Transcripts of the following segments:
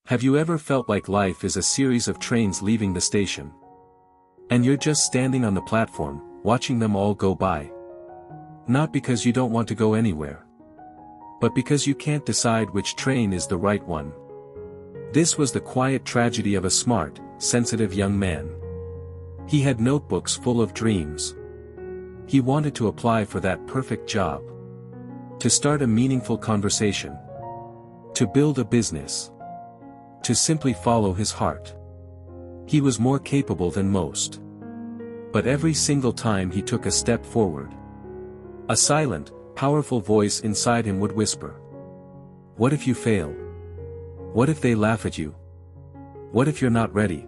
Have you ever felt like life is a series of trains leaving the station? And you're just standing on the platform, watching them all go by. Not because you don't want to go anywhere, but because you can't decide which train is the right one. This was the quiet tragedy of a smart, sensitive young man. He had notebooks full of dreams. He wanted to apply for that perfect job, to start a meaningful conversation, to build a business, to simply follow his heart. He was more capable than most. But every single time he took a step forward, a silent, powerful voice inside him would whisper, "What if you fail? What if they laugh at you? What if you're not ready?"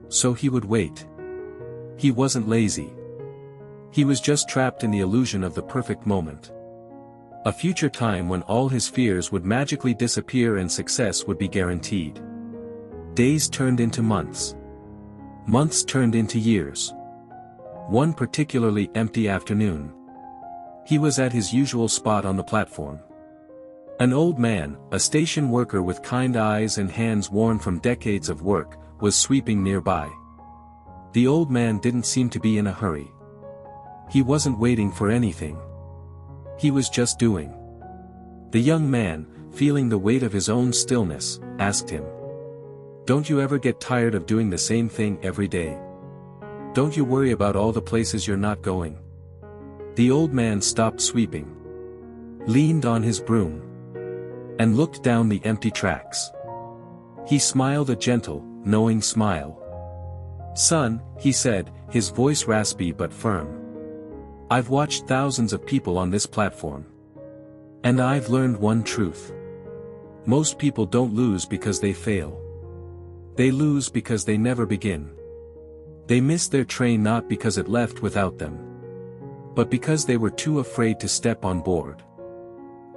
So he would wait. He wasn't lazy. He was just trapped in the illusion of the perfect moment. A future time when all his fears would magically disappear and success would be guaranteed. Days turned into months. Months turned into years. One particularly empty afternoon, he was at his usual spot on the platform. An old man, a station worker with kind eyes and hands worn from decades of work, was sweeping nearby. The old man didn't seem to be in a hurry. He wasn't waiting for anything. He was just doing. The young man, feeling the weight of his own stillness, asked him, "Don't you ever get tired of doing the same thing every day? Don't you worry about all the places you're not going?" The old man stopped sweeping, leaned on his broom, and looked down the empty tracks. He smiled a gentle, knowing smile. "Son," he said, his voice raspy but firm, "I've watched thousands of people on this platform. And I've learned one truth. Most people don't lose because they fail. They lose because they never begin. They miss their train not because it left without them, but because they were too afraid to step on board."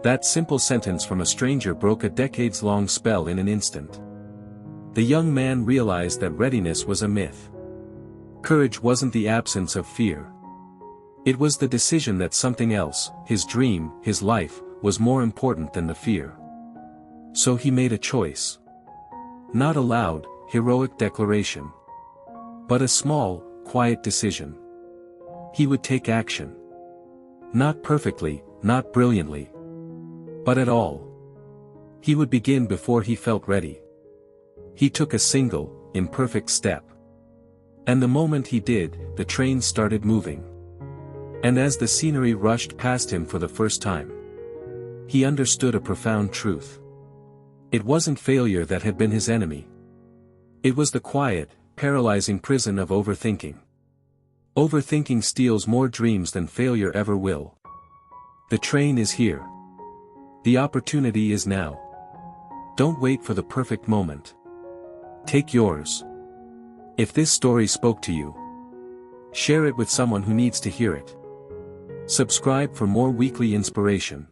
That simple sentence from a stranger broke a decades-long spell in an instant. The young man realized that readiness was a myth. Courage wasn't the absence of fear. It was the decision that something else, his dream, his life, was more important than the fear. So he made a choice. Not a loud, heroic declaration, but a small, quiet decision. He would take action. Not perfectly, not brilliantly, but at all. He would begin before he felt ready. He took a single, imperfect step. And the moment he did, the train started moving. And as the scenery rushed past him for the first time, he understood a profound truth. It wasn't failure that had been his enemy. It was the quiet, paralyzing prison of overthinking. Overthinking steals more dreams than failure ever will. The train is here. The opportunity is now. Don't wait for the perfect moment. Take yours. If this story spoke to you, share it with someone who needs to hear it. Subscribe for more weekly inspiration.